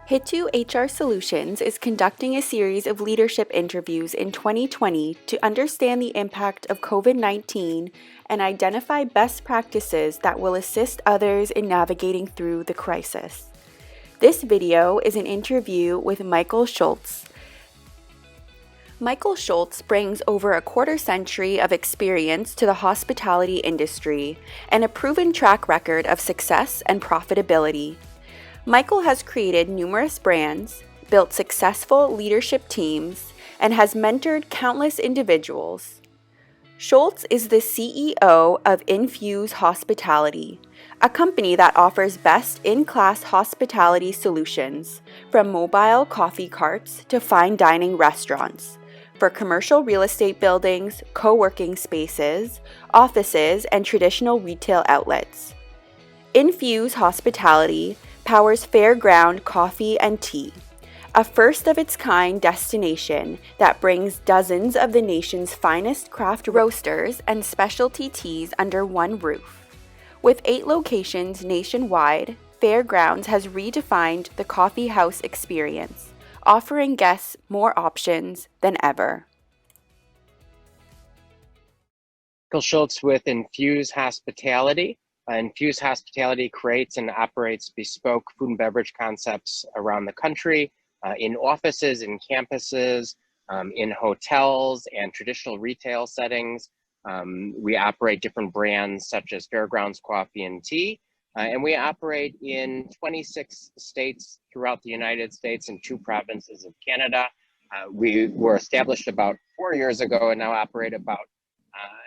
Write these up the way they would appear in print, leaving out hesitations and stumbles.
Hitu HR Solutions is conducting a series of leadership interviews in 2020 to understand the impact of COVID-19 and identify best practices that will assist others in navigating through the crisis. This video is an interview with Michael Schultz. Michael Schultz brings over a quarter century of experience to the hospitality industry and a proven track record of success and profitability. Michael has created numerous brands, built successful leadership teams, and has mentored countless individuals. Schultz is the CEO of Infuse Hospitality, a company that offers best-in-class hospitality solutions, from mobile coffee carts to fine dining restaurants, for commercial real estate buildings, co-working spaces, offices, and traditional retail outlets. Infuse Hospitality powers Fairgrounds Coffee and Tea, a first-of-its-kind destination that brings dozens of the nation's finest craft roasters and specialty teas under one roof. With 8 locations nationwide, Fairgrounds has redefined the coffee house experience, offering guests more options than ever. Michael Schultz with Infuse Hospitality. Infuse Hospitality creates and operates bespoke food and beverage concepts around the country, in offices, in campuses, in hotels and traditional retail settings. We operate different brands such as Fairgrounds Coffee and Tea, and we operate in 26 states throughout the United States and 2 provinces of Canada. We were established about 4 years ago and now operate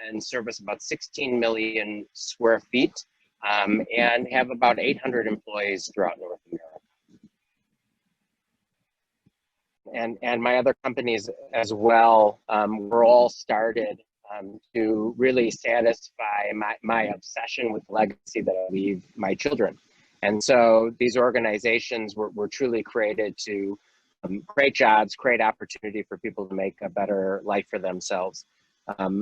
and service about 16 million square feet, and have about 800 employees throughout North America. And my other companies as well were all started to really satisfy my obsession with legacy that I leave my children. And so these organizations were truly created to create jobs, create opportunity for people to make a better life for themselves.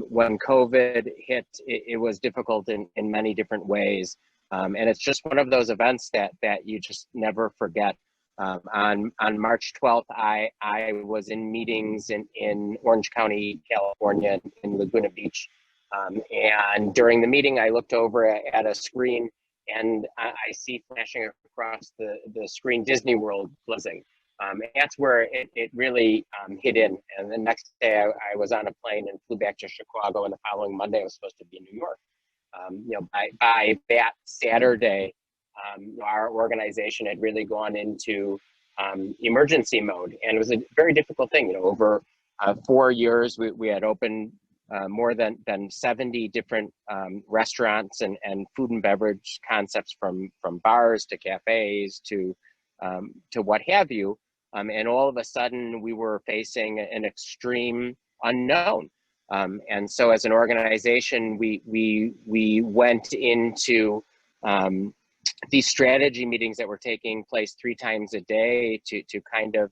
When COVID hit, it was difficult in many different ways. And it's just one of those events that you just never forget. On March 12th, I was in meetings in Orange County, California, in Laguna Beach. And during the meeting, I looked over at a screen and I see flashing across the screen Disney World closing. And that's where it really hit in. And the next day I was on a plane and flew back to Chicago, and the following Monday I was supposed to be in New York. By that Saturday, our organization had really gone into emergency mode, and it was a very difficult thing. Over 4 years, we had opened more than 70 different restaurants and food and beverage concepts, from bars to cafes to what have you. And all of a sudden, we were facing an extreme unknown. And so as an organization, we went into these strategy meetings that were taking place 3 times a day to kind of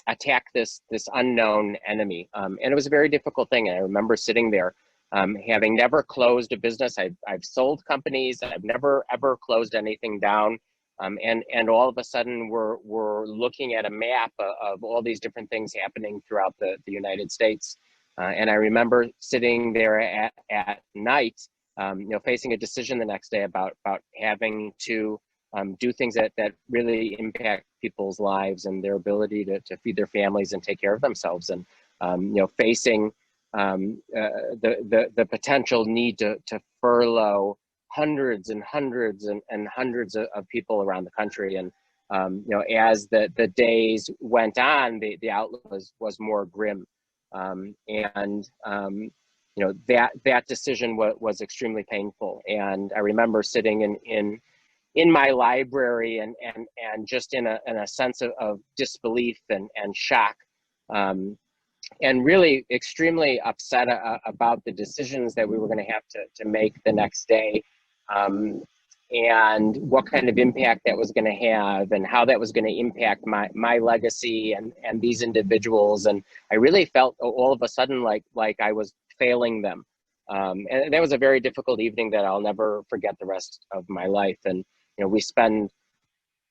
attack this unknown enemy. And it was a very difficult thing. And I remember sitting there, having never closed a business. I've sold companies. I've never, ever closed anything down. And all of a sudden, we're looking at a map of all these different things happening throughout the United States. And I remember sitting there at night, facing a decision the next day about having to do things that really impact people's lives and their ability to feed their families and take care of themselves, and facing the potential need to furlough hundreds and hundreds and hundreds of people around the country. And as the days went on, the outlook was more grim. That decision was extremely painful. And I remember sitting in my library and just in a sense of disbelief and shock, and really extremely upset about the decisions that we were going to have to make the next day, and what kind of impact that was going to have, and how that was going to impact my legacy and these individuals. And I really felt all of a sudden like I was failing them. And that was a very difficult evening that I'll never forget the rest of my life. And we spend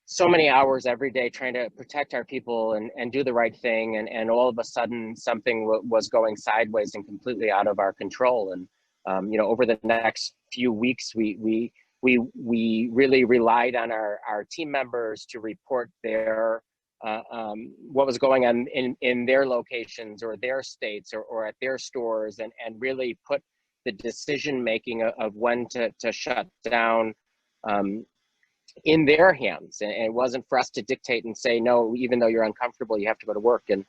so many hours every day trying to protect our people and do the right thing. And all of a sudden something was going sideways and completely out of our control. And, over the next few weeks, we really relied on our team members to report their, what was going on in their locations or their states or at their stores, and really put the decision making of when to shut down in their hands. And it wasn't for us to dictate and say, no, even though you're uncomfortable, you have to go to work. And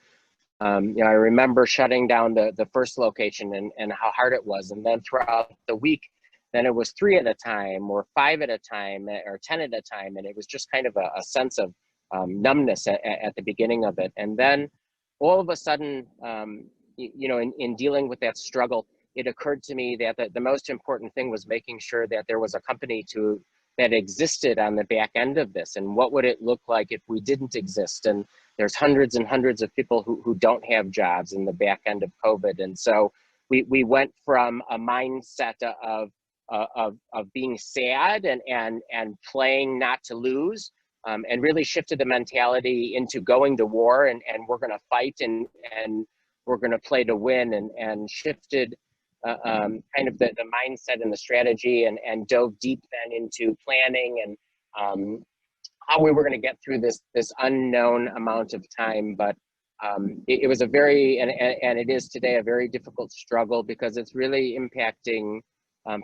I remember shutting down the first location and how hard it was. And then throughout the week, then it was 3 at a time or 5 at a time or 10 at a time. And it was just kind of a sense of numbness at the beginning of it. And then all of a sudden, in dealing with that struggle, it occurred to me that the most important thing was making sure that there was a company that existed on the back end of this. And what would it look like if we didn't exist? And there's hundreds and hundreds of people who don't have jobs in the back end of COVID. And so we went from a mindset of being sad and playing not to lose, and really shifted the mentality into going to war, and we're going to fight and we're going to play to win, and shifted kind of the mindset and the strategy, and dove deep then into planning and how we were going to get through this unknown amount of time. But it was a very, and it is today, a very difficult struggle, because it's really impacting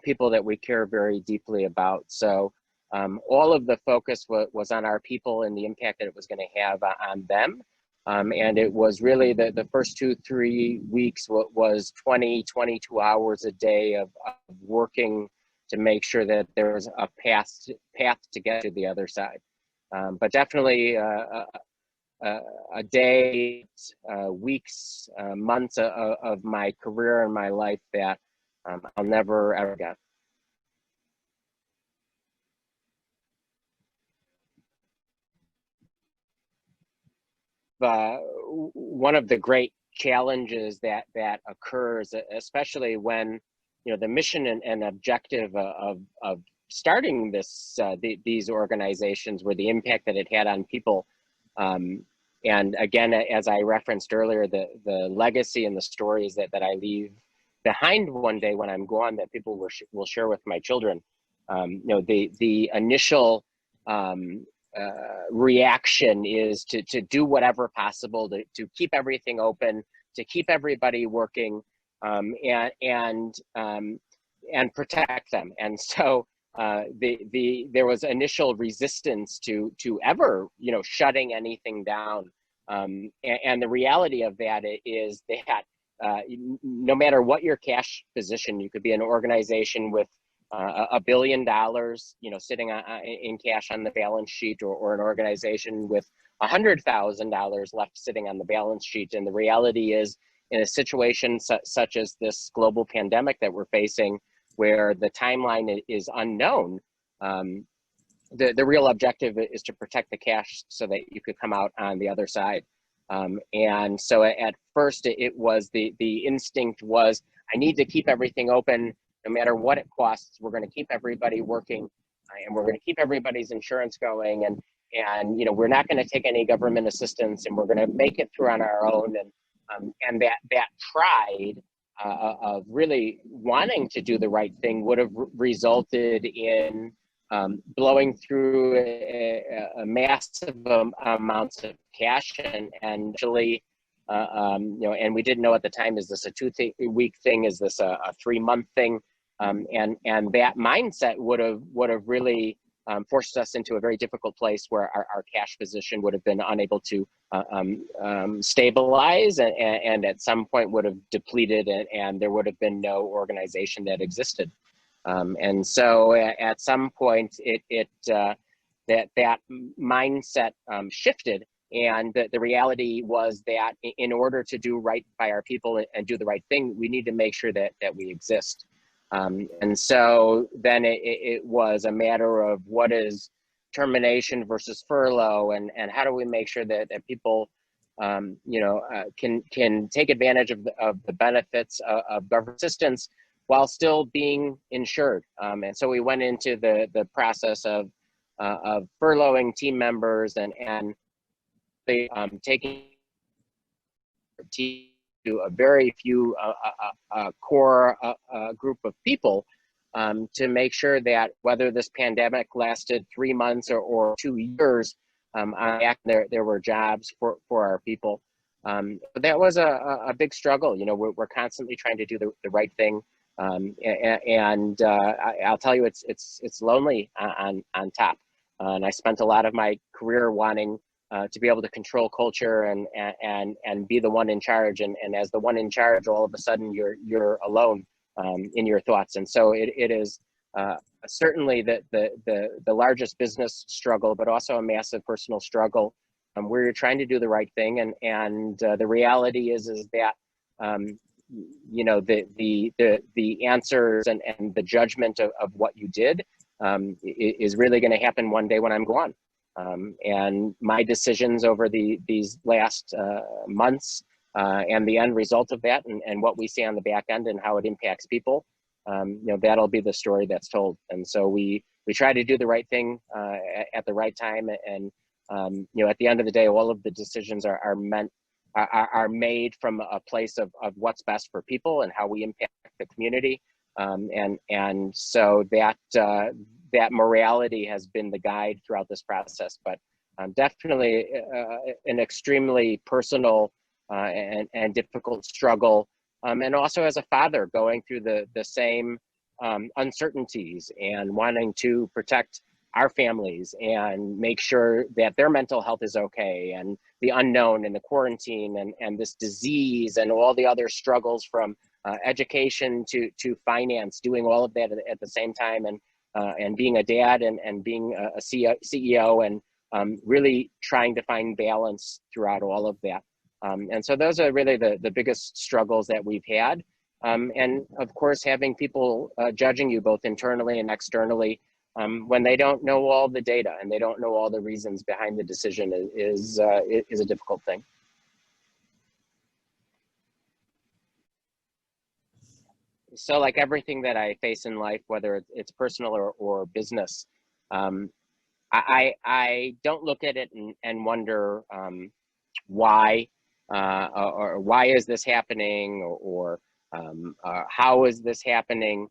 people that we care very deeply about. So all of the focus was on our people and the impact that it was going to have on them. And it was really the first 2-3 weeks was 22 hours a day of working to make sure that there was a path to get to the other side. But definitely a day, weeks, months of my career and my life that I'll never ever get. One of the great challenges that occurs, especially when the mission and objective of starting these organizations were the impact that it had on people. And again, as I referenced earlier, the legacy and the stories that I leave behind one day when I'm gone, that people will share with my children. The initial reaction is to do whatever possible to keep everything open, to keep everybody working, and protect them. And so there was initial resistance to ever shutting anything down. And the reality of that is that no matter what your cash position, you could be an organization with $1 billion, sitting in cash on the balance sheet, or an organization with $100,000 left sitting on the balance sheet. And the reality is, in a situation such as this global pandemic that we're facing, where the timeline is unknown, the real objective is to protect the cash so that you could come out on the other side. And so at first it was the instinct was, I need to keep everything open no matter what it costs. We're going to keep everybody working, and we're going to keep everybody's insurance going, and we're not going to take any government assistance, and we're going to make it through on our own. And that pride of really wanting to do the right thing would have resulted in blowing through a massive amounts of cash, and actually, and we didn't know at the time, is this a 2-week thing? Is this a 3-month thing? And that mindset would have really forced us into a very difficult place, where our cash position would have been unable to stabilize, and at some point would have depleted, and there would have been no organization that existed. And so at some point that mindset shifted, and the reality was that in order to do right by our people and do the right thing, we need to make sure that we exist. And so then it was a matter of what is termination versus furlough, and how do we make sure that people can take advantage of the benefits of government assistance while still being insured. And so we went into the process of of furloughing team members and they taking team to a very few core group of people to make sure that whether this pandemic lasted 3 months or 2 years, there were jobs for our people. But that was a big struggle. You know, we're constantly trying to do the right thing. I'll tell you, it's lonely on top. And I spent a lot of my career wanting to be able to control culture and be the one in charge. And as the one in charge, all of a sudden you're alone in your thoughts. And so it is certainly the largest business struggle, but also a massive personal struggle where you're trying to do the right thing. And the reality is that you know, the answers and the judgment of what you did is really going to happen one day when I'm gone. And my decisions over these last months and the end result of that and what we see on the back end and how it impacts people, you know, that'll be the story that's told. And so we try to do the right thing at the right time. And, you know, at the end of the day, all of the decisions are made from a place of what's best for people and how we impact the community. And so that morality has been the guide throughout this process, but definitely an extremely personal and difficult struggle. And also as a father going through the same uncertainties and wanting to protect our families and make sure that their mental health is okay, and the unknown and the quarantine and this disease and all the other struggles from education to finance, doing all of that at the same time, and being a dad and being a CEO and really trying to find balance throughout all of that. And so those are really the biggest struggles that we've had. And of course, having people judging you both internally and externally when they don't know all the data and they don't know all the reasons behind the decision is a difficult thing. So like everything that I face in life, whether it's personal or business, I don't look at it and wonder why or why is this happening or how is this happening,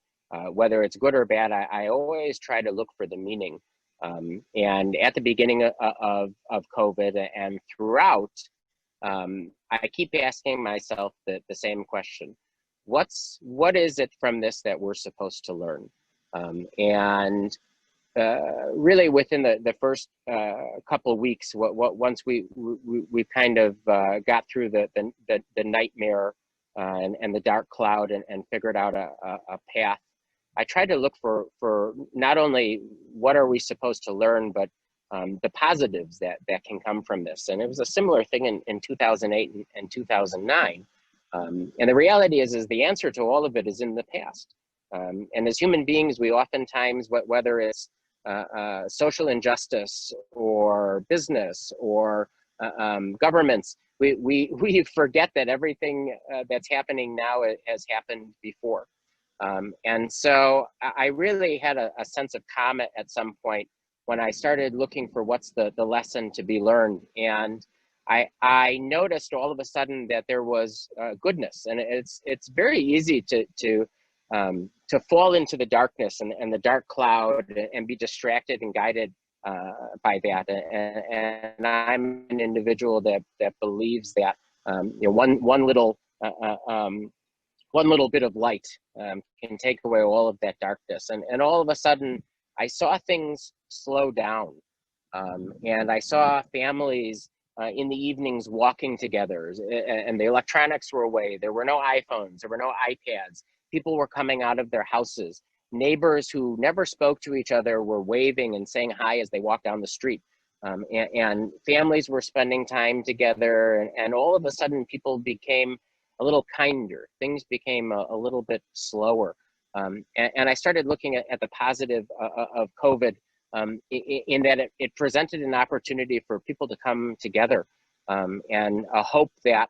whether it's good or bad. I always try to look for the meaning. And at the beginning of COVID and throughout, I keep asking myself the same question. What is it from this that we're supposed to learn? And really within the first couple of weeks, once we kind of got through the nightmare and the dark cloud and figured out a path, I tried to look for not only what are we supposed to learn, but the positives that can come from this. And it was a similar thing in 2008 and 2009. And the reality is the answer to all of it is in the past. And as human beings, we oftentimes, whether it's social injustice or business or governments, we forget that everything that's happening now has happened before. And so I really had a sense of calm at some point when I started looking for what's the lesson to be learned. And I noticed all of a sudden that there was goodness, and it's very easy to fall into the darkness and the dark cloud and be distracted and guided by that. And I'm an individual that believes that you know, one little bit of light can take away all of that darkness. And all of a sudden, I saw things slow down, and I saw families in the evenings walking together, and the electronics were away. There were no iPhones, there were no iPads. People were coming out of their houses. Neighbors who never spoke to each other were waving and saying hi as they walked down the street. And families were spending time together, and all of a sudden people became a little kinder. Things became a little bit slower. And I started looking at the positive of COVID, in that it presented an opportunity for people to come together, and a hope that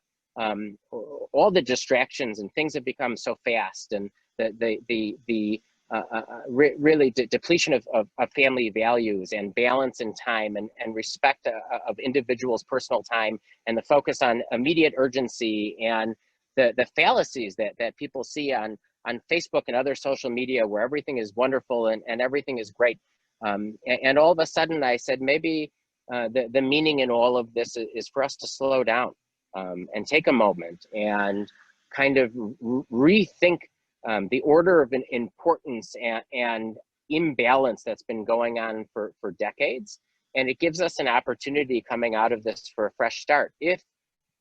all the distractions and things have become so fast, and the really depletion of family values and balance in time and respect of individuals' personal time, and the focus on immediate urgency and the fallacies that people see on Facebook and other social media, where everything is wonderful and everything is great. And all of a sudden I said, maybe the meaning in all of this is for us to slow down and take a moment and kind of rethink the order of importance and imbalance that's been going on for decades. And it gives us an opportunity coming out of this for a fresh start if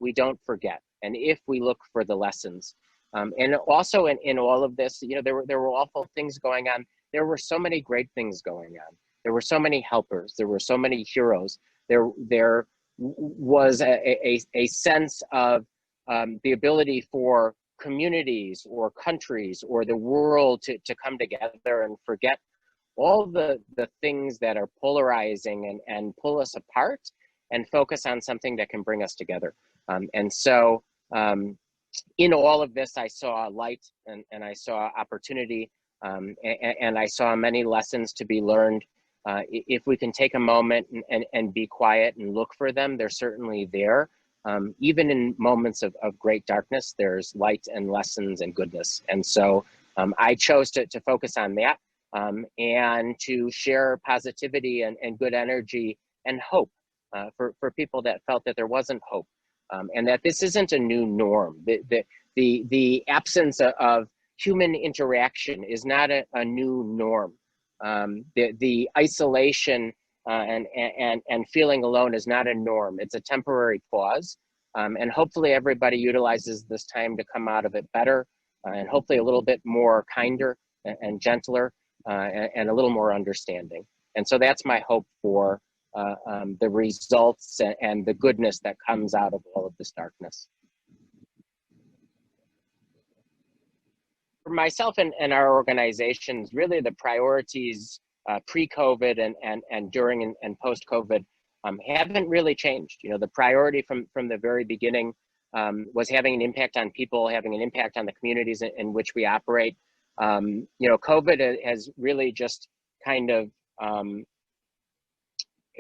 we don't forget and if we look for the lessons. And also in all of this, there were awful things going on. There were so many great things going on. There were so many helpers. There were so many heroes. There was a sense of the ability for communities or countries or the world to come together and forget all the things that are polarizing and pull us apart and focus on something that can bring us together. And so in all of this, I saw light and I saw opportunity, and I saw many lessons to be learned. If we can take a moment and be quiet and look for them, they're certainly there. Even in moments of great darkness, there's light and lessons and goodness. And so I chose to focus on that and to share positivity and good energy and hope for people that felt that there wasn't hope, and that this isn't a new norm. The absence of human interaction is not a new norm. The isolation and feeling alone is not a norm. It's a temporary pause. And hopefully everybody utilizes this time to come out of it better and hopefully a little bit more kinder and gentler and a little more understanding. And so that's my hope for the results and the goodness that comes out of all of this darkness. For myself and our organizations, really the priorities pre-COVID and during and post-COVID haven't really changed. The priority from the very beginning was having an impact on people, having an impact on the communities in which we operate. COVID has really just kind of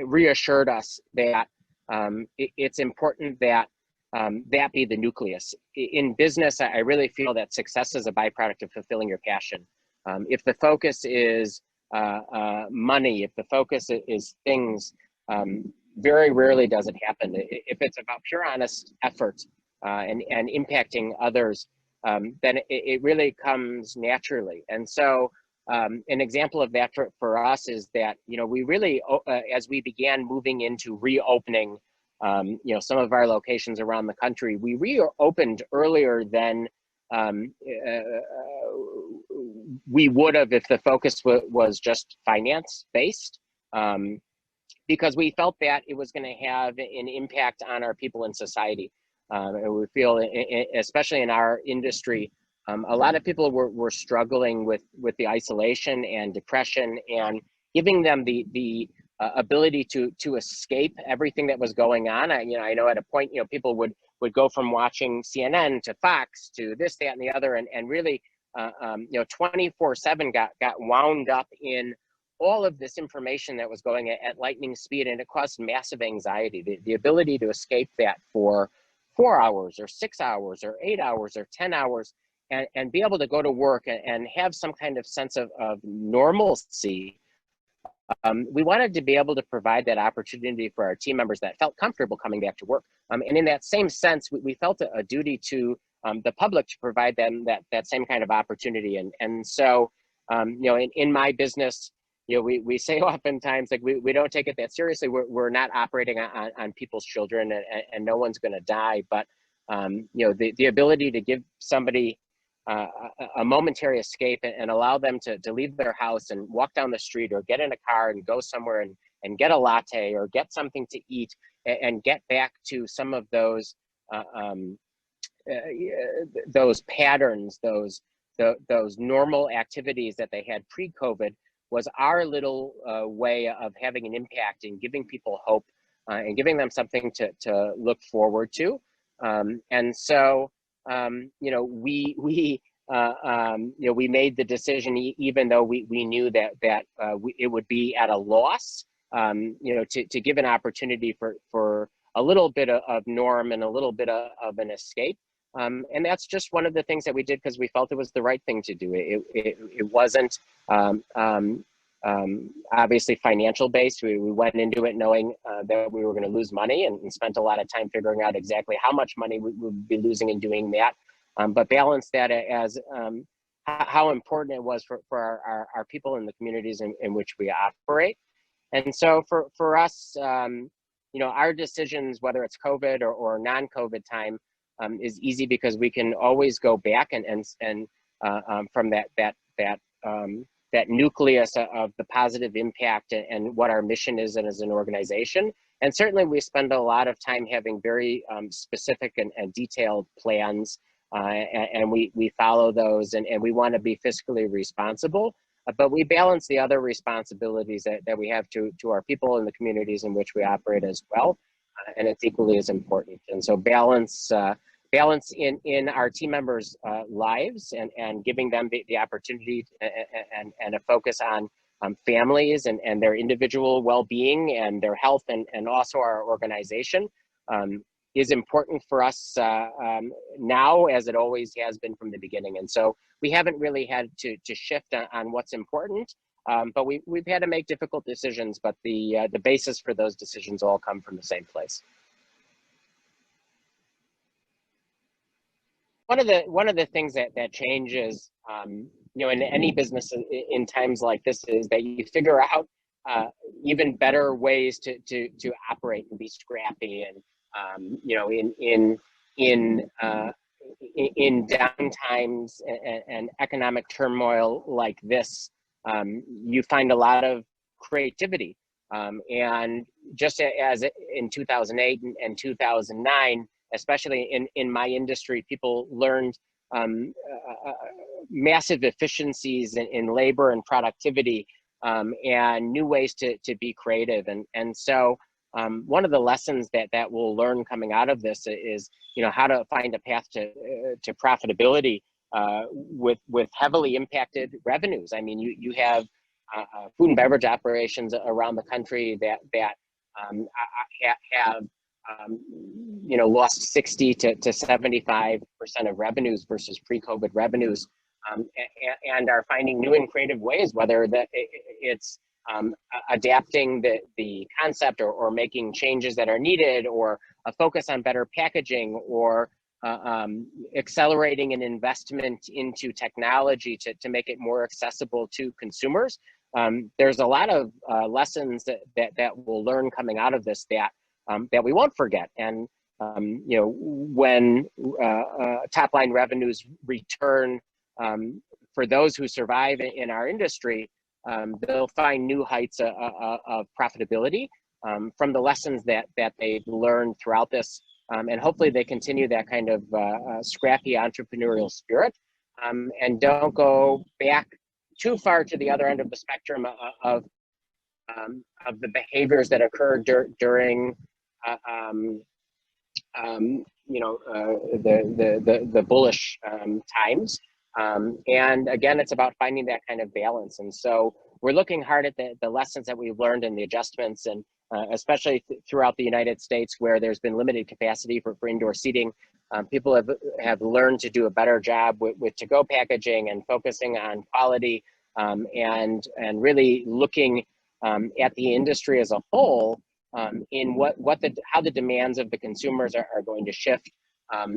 reassured us that it's important that that be the nucleus. In business, I really feel that success is a byproduct of fulfilling your passion. If the focus is money, if the focus is things, very rarely does it happen. If it's about pure honest effort and impacting others, then it really comes naturally. And so an example of that for us is that, we really, as we began moving into reopening, some of our locations around the country, we reopened earlier than we would have if the focus was just finance based, because we felt that it was going to have an impact on our people in society. And we feel, especially in our industry, a lot of people were struggling with the isolation and depression, and giving them the ability to escape everything that was going on. I know at a point, people would go from watching CNN to Fox to this, that, and the other, and really, 24/7 got wound up in all of this information that was going at lightning speed, and it caused massive anxiety. The ability to escape that for 4 hours or 6 hours or 8 hours or 10 hours and be able to go to work and have some kind of sense of normalcy. We wanted to be able to provide that opportunity for our team members that felt comfortable coming back to work. And in that same sense, we felt a duty to the public to provide them that same kind of opportunity. And so, in my business, we say oftentimes, like, we don't take it that seriously. We're not operating on people's children, and no one's going to die. But, the ability to give somebody a momentary escape and allow them to leave their house and walk down the street or get in a car and go somewhere and get a latte or get something to eat and get back to some of those patterns, those normal activities that they had pre-COVID, was our little way of having an impact and giving people hope and giving them something to look forward to. And so, we we made the decision, even though we knew that it would be at a loss, to give an opportunity for a little bit of norm and a little bit of an escape. And that's just one of the things that we did because we felt it was the right thing to do. It wasn't obviously financial based. We went into it knowing that we were going to lose money and spent a lot of time figuring out exactly how much money we would be losing in doing that. But balance that as how important it was for our people in the communities in which we operate. And so for us, our decisions, whether it's COVID or non-COVID time, is easy because we can always go back and from that nucleus of the positive impact and what our mission is as an organization. And certainly we spend a lot of time having very specific and detailed plans, and we follow those, and we want to be fiscally responsible, but we balance the other responsibilities that we have to our people in the communities in which we operate as well, and it's equally as important. And so balance in our team members' lives and giving them the opportunity and a focus on families and their individual well-being and their health and also our organization is important for us now, as it always has been from the beginning. And so we haven't really had to shift on what's important, but we've had to make difficult decisions, but the basis for those decisions all come from the same place. One of the things that changes, in any business in times like this is that you figure out even better ways to operate and be scrappy. And in downtimes and economic turmoil like this, you find a lot of creativity. And just as in 2008 and 2009, especially in my industry, people learned massive efficiencies in labor and productivity, and new ways to be creative. And so one of the lessons that we'll learn coming out of this is, how to find a path to profitability with heavily impacted revenues. I mean, you have food and beverage operations around the country that have lost 60 to 75% of revenues versus pre-COVID revenues, and are finding new and creative ways, whether it's adapting the concept or making changes that are needed, or a focus on better packaging, or accelerating an investment into technology to make it more accessible to consumers. There's a lot of lessons that we'll learn coming out of this that we won't forget. And when top line revenues return, for those who survive in our industry, they'll find new heights of profitability from the lessons that they've learned throughout this. And hopefully they continue that kind of scrappy entrepreneurial spirit, and don't go back too far to the other end of the spectrum of the behaviors that occurred during the bullish times. And again, it's about finding that kind of balance. And so we're looking hard at the lessons that we've learned and the adjustments, and especially throughout the United States, where there's been limited capacity for indoor seating. People have learned to do a better job with to-go packaging and focusing on quality, and really looking at the industry as a whole, in how the demands of the consumers are going to shift.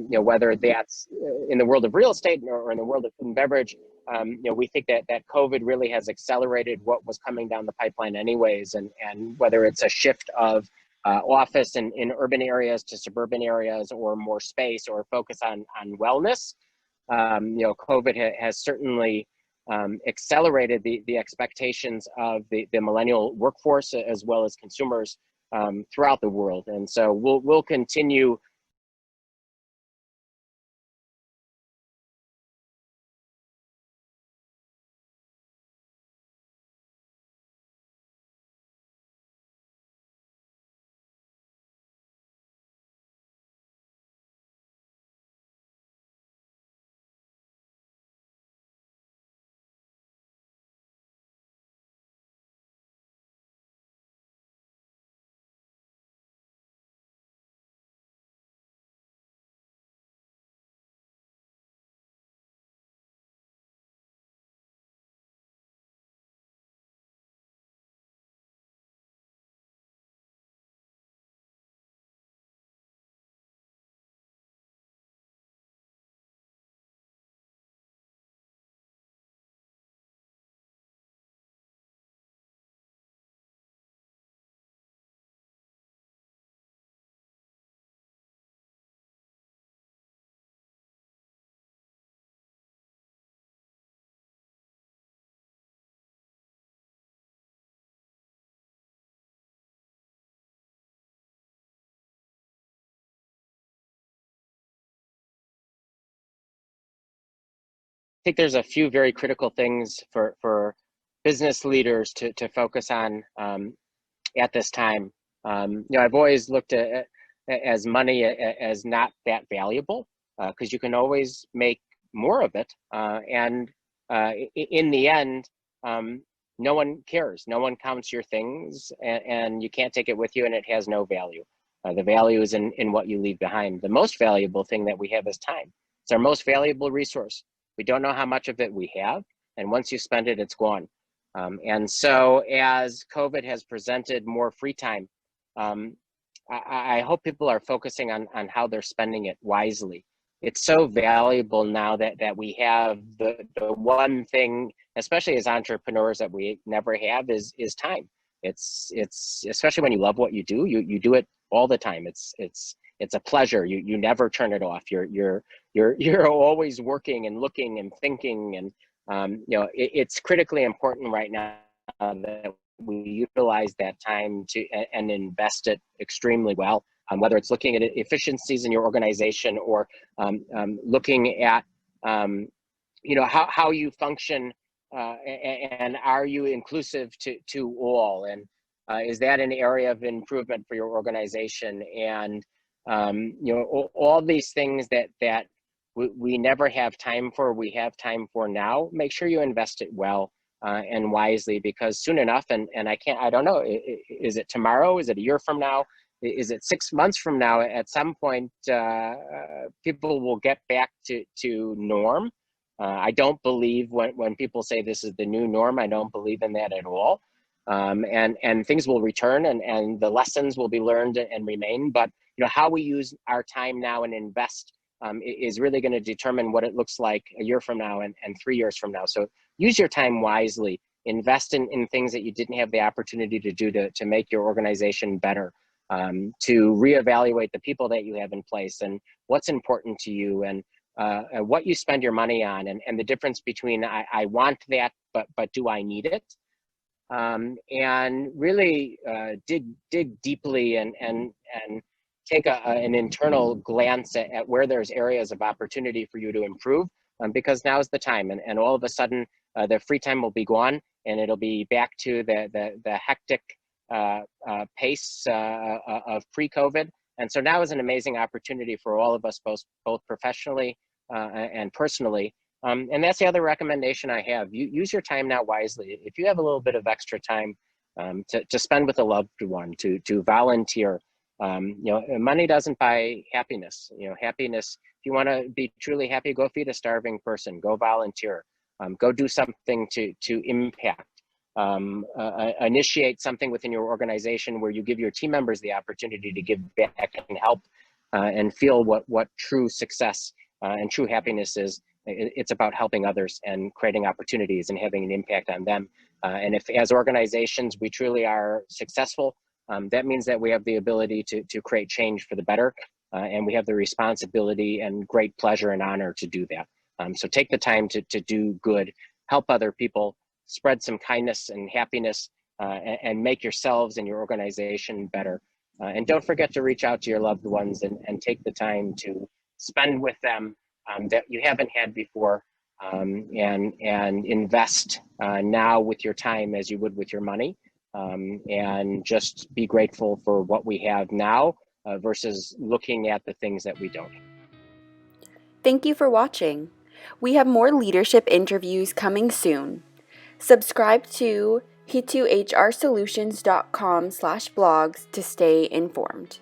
Whether that's in the world of real estate or in the world of food and beverage, we think that COVID really has accelerated what was coming down the pipeline anyways, and whether it's a shift of office in urban areas to suburban areas, or more space, or focus on wellness, COVID has certainly accelerated the expectations of the millennial workforce as well as consumers throughout the world. And so we'll continue think there's a few very critical things for business leaders to focus on at this time. I've always looked at as money as not that valuable, because you can always make more of it. And in the end, no one cares. No one counts your things, and you can't take it with you, and it has no value. The value is in what you leave behind. The most valuable thing that we have is time. It's our most valuable resource. We don't know how much of it we have, and once you spend it, it's gone. And so as COVID has presented more free time, I hope people are focusing on how they're spending it wisely. It's so valuable now that we have the one thing, especially as entrepreneurs, that we never have is time. It's especially when you love what you do, you do it all the time. It's a pleasure. You never turn it off. You're always working and looking and thinking, and it's critically important right now that we utilize that time and invest it extremely well. Whether it's looking at efficiencies in your organization, or looking at how you function, and are you inclusive to all, and is that an area of improvement for your organization? And all these things that we never have time for, we have time for now. Make sure you invest it well and wisely, because soon enough, and I don't know, is it tomorrow? Is it a year from now? Is it 6 months from now? At some point, people will get back to norm. I don't believe when people say this is the new norm, I don't believe in that at all. And things will return, and the lessons will be learned and remain. But how we use our time now and invest is really going to determine what it looks like a year from now and 3 years from now. So use your time wisely. Invest in things that you didn't have the opportunity to do to make your organization better. To reevaluate the people that you have in place and what's important to you, and what you spend your money on, and the difference between I want that, but do I need it? And really dig deeply and take an internal glance at where there's areas of opportunity for you to improve, because now is the time, and all of a sudden the free time will be gone, and it'll be back to the hectic pace of pre-COVID. And so now is an amazing opportunity for all of us, both professionally and personally. And that's the other recommendation I have. Use your time now wisely. If you have a little bit of extra time to spend with a loved one, to volunteer, money doesn't buy happiness. Happiness, if you want to be truly happy, go feed a starving person, go volunteer, go do something to impact. Initiate something within your organization where you give your team members the opportunity to give back and help, and feel what true success and true happiness is. It's about helping others and creating opportunities and having an impact on them. And if as organizations we truly are successful, that means that we have the ability to create change for the better, and we have the responsibility and great pleasure and honor to do that. So take the time to do good, help other people, spread some kindness and happiness, and make yourselves and your organization better. And don't forget to reach out to your loved ones and take the time to spend with them that you haven't had before, and invest now with your time as you would with your money, and just be grateful for what we have now versus looking at the things that we don't. Thank you for watching. We have more leadership interviews coming soon. Subscribe to hituhrsolutions.com/blogs to stay informed.